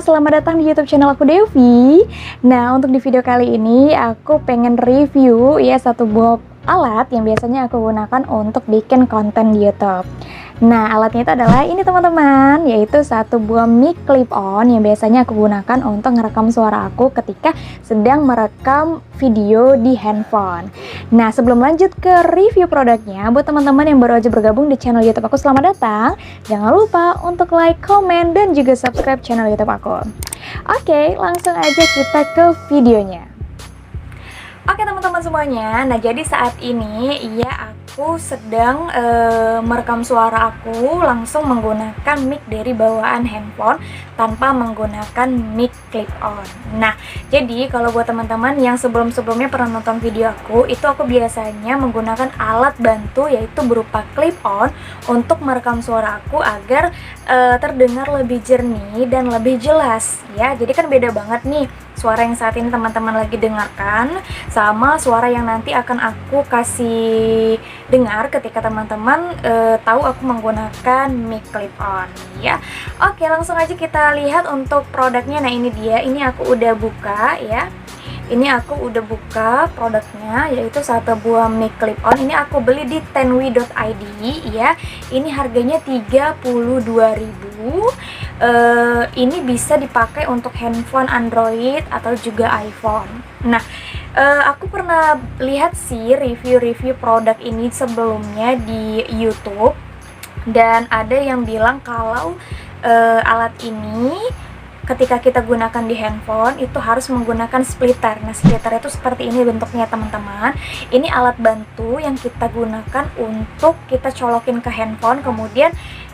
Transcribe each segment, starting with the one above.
selamat datang di YouTube channel aku Devi. Nah, untuk di video kali ini aku pengen review ya satu buah alat yang biasanya aku gunakan untuk bikin konten di YouTube. Nah, alatnya itu adalah ini teman-teman, yaitu satu buah mic clip-on yang biasanya aku gunakan untuk merekam suara aku ketika sedang merekam video di handphone. Nah, sebelum lanjut ke review produknya, buat teman-teman yang baru aja bergabung di channel YouTube aku, selamat datang. Jangan lupa untuk like, comment, dan juga subscribe channel YouTube aku. Oke, langsung aja kita ke videonya. Oke teman-teman semuanya, nah jadi saat ini ya aku sedang merekam suara aku langsung menggunakan mic dari bawaan handphone tanpa menggunakan mic clip-on. Nah, jadi kalau buat teman-teman yang sebelum-sebelumnya pernah nonton video aku biasanya menggunakan alat bantu yaitu berupa clip-on untuk merekam suara aku agar terdengar lebih jernih dan lebih jelas ya. Jadi kan beda banget nih suara yang saat ini teman-teman lagi dengarkan sama suara yang nanti akan aku kasih dengar ketika teman-teman tahu aku menggunakan mic clip-on ya. Oke, langsung aja kita lihat untuk produknya. Nah, ini dia, ini aku udah buka ya. Ini aku udah buka produknya, yaitu satu buah mic clip-on. Ini aku beli di tenwi.id ya. Ini harganya 32.000. Ini bisa dipakai untuk handphone Android atau juga iPhone. Nah, aku pernah lihat sih review-review produk ini sebelumnya di YouTube, dan ada yang bilang kalau alat ini ketika kita gunakan di handphone itu harus menggunakan splitter. Nah, splitter itu seperti ini bentuknya teman-teman. Ini alat bantu yang kita gunakan untuk kita colokin ke handphone, kemudian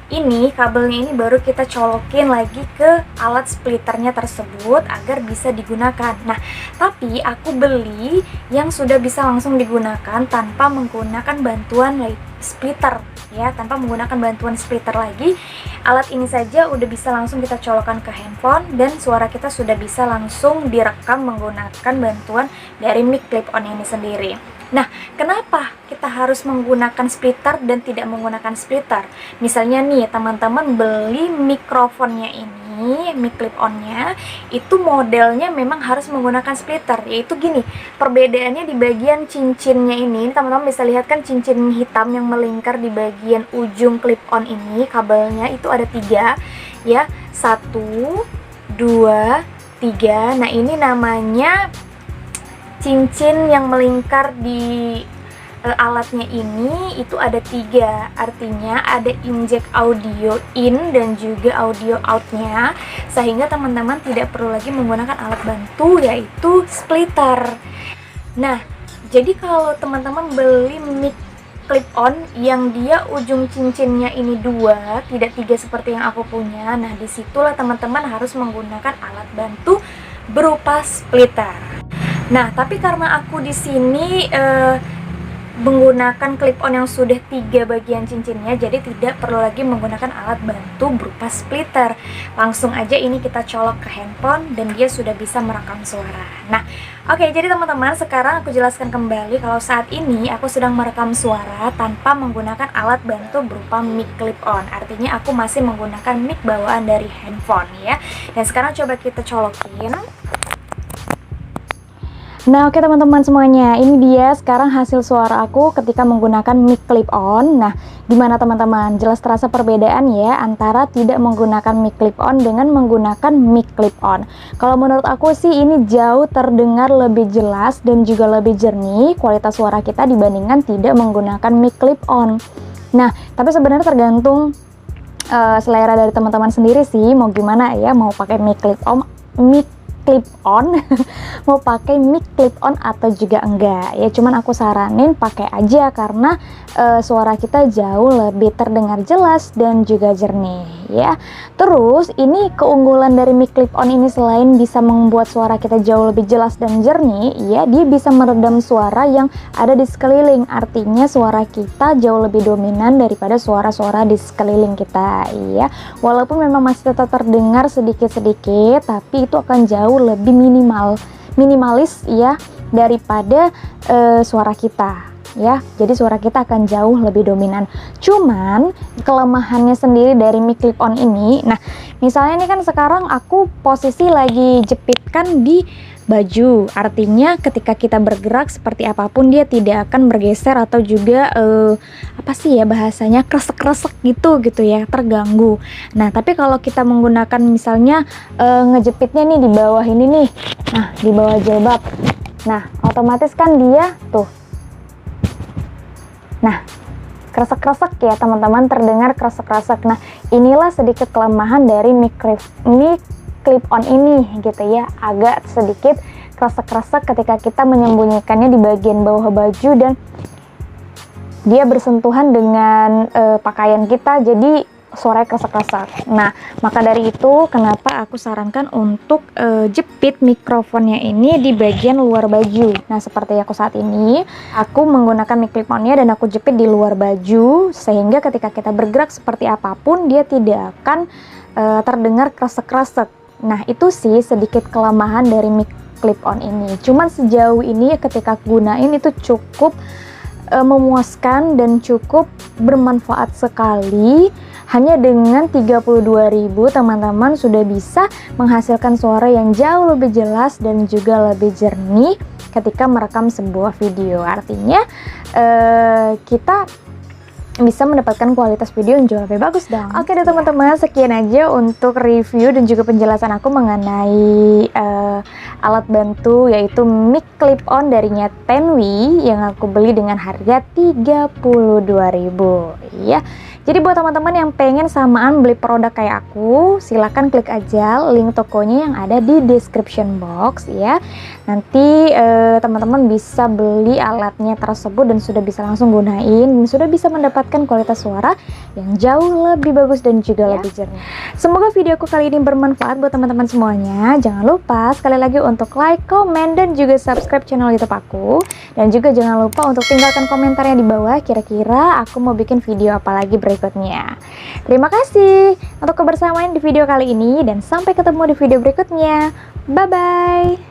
ini kabelnya ini baru kita colokin lagi ke alat splitternya tersebut agar bisa digunakan. Nah, tapi aku beli yang sudah bisa langsung digunakan tanpa menggunakan bantuan splitter ya, tanpa menggunakan bantuan splitter lagi. Alat ini saja udah bisa langsung kita colokkan ke handphone dan suara kita sudah bisa langsung direkam menggunakan bantuan dari mic clip-on ini sendiri. Nah, kenapa kita harus menggunakan splitter dan tidak menggunakan splitter? Misalnya nih, teman-teman beli mikrofonnya ini, mic clip-onnya, itu modelnya memang harus menggunakan splitter. Yaitu gini, perbedaannya di bagian cincinnya ini, teman-teman bisa lihat kan cincin hitam yang melingkar di bagian ujung clip-on ini, kabelnya itu ada 3, ya, 1, 2, 3. Nah, ini namanya cincin yang melingkar di alatnya ini itu ada 3, artinya ada injek audio in dan juga audio outnya, sehingga teman-teman tidak perlu lagi menggunakan alat bantu yaitu splitter. Nah, jadi kalau teman-teman beli mic clip-on yang dia ujung cincinnya ini 2, tidak 3 seperti yang aku punya, nah disitulah teman-teman harus menggunakan alat bantu berupa splitter. Nah, tapi karena aku di sini menggunakan clip-on yang sudah 3 bagian cincinnya, jadi tidak perlu lagi menggunakan alat bantu berupa splitter. Langsung aja ini kita colok ke handphone dan dia sudah bisa merekam suara. Nah, oke, jadi teman-teman, sekarang aku jelaskan kembali kalau saat ini aku sedang merekam suara tanpa menggunakan alat bantu berupa mic clip-on. Artinya aku masih menggunakan mic bawaan dari handphone ya. Dan sekarang coba kita colokin. Nah, oke teman-teman semuanya, ini dia sekarang hasil suara aku ketika menggunakan mic clip-on. Nah, gimana teman-teman? Jelas terasa perbedaan ya antara tidak menggunakan mic clip-on dengan menggunakan mic clip-on. Kalau menurut aku sih ini jauh terdengar lebih jelas dan juga lebih jernih kualitas suara kita dibandingkan tidak menggunakan mic clip-on. Nah, tapi sebenarnya tergantung selera dari teman-teman sendiri sih, mau gimana ya, mau pakai mic clip-on mau pakai mic clip-on atau juga enggak ya. Cuman aku saranin pakai aja karena suara kita jauh lebih terdengar jelas dan juga jernih ya. Terus ini keunggulan dari mic clip-on ini selain bisa membuat suara kita jauh lebih jelas dan jernih ya, dia bisa meredam suara yang ada di sekeliling. Artinya suara kita jauh lebih dominan daripada suara-suara di sekeliling kita ya. Walaupun memang masih tetap terdengar sedikit-sedikit, tapi itu akan jauh lebih minimalis ya daripada suara kita ya. Jadi suara kita akan jauh lebih dominan. Cuman kelemahannya sendiri dari mic clip on ini, nah misalnya ini kan sekarang aku posisi lagi jepitkan di baju, artinya ketika kita bergerak seperti apapun dia tidak akan bergeser atau juga apa sih ya bahasanya, kresek-kresek gitu ya, terganggu. Nah tapi kalau kita menggunakan misalnya ngejepitnya nih di bawah ini nih, nah di bawah jilbab, nah otomatis kan dia tuh, nah kresek-kresek ya teman-teman, terdengar kresek-kresek. Nah inilah sedikit kelemahan dari mic clip on ini gitu ya, agak sedikit kresek-kresek ketika kita menyembunyikannya di bagian bawah baju dan dia bersentuhan dengan pakaian kita, jadi suaranya kresek-kresek. Nah maka dari itu kenapa aku sarankan untuk jepit mikrofonnya ini di bagian luar baju. Nah seperti aku saat ini, aku menggunakan mic clip onnya dan aku jepit di luar baju, sehingga ketika kita bergerak seperti apapun dia tidak akan terdengar kresek-kresek. Nah itu sih sedikit kelemahan dari mic clip on ini. Cuman sejauh ini ketika aku gunain itu cukup memuaskan dan cukup bermanfaat sekali. Hanya dengan 32.000 teman-teman sudah bisa menghasilkan suara yang jauh lebih jelas dan juga lebih jernih ketika merekam sebuah video. Artinya kita bisa mendapatkan kualitas video yang jauh lebih bagus dong. Oke deh teman-teman, sekian aja untuk review dan juga penjelasan aku mengenai alat bantu yaitu mic clip on darinya Tenwi yang aku beli dengan harga 32.000 ya. Jadi buat teman-teman yang pengen samaan beli produk kayak aku, silahkan klik aja link tokonya yang ada di description box ya. Nanti teman-teman bisa beli alatnya tersebut dan sudah bisa langsung gunain, sudah bisa mendapatkan kualitas suara yang jauh lebih bagus dan juga lebih jernih. Semoga videoku kali ini bermanfaat buat teman-teman semuanya. Jangan lupa sekali lagi untuk like, komen, dan juga subscribe channel YouTube aku. Dan juga jangan lupa untuk tinggalkan komentarnya di bawah, kira-kira aku mau bikin video apa lagi berikutnya. Terima kasih untuk kebersamaan di video kali ini dan sampai ketemu di video berikutnya. Bye-bye!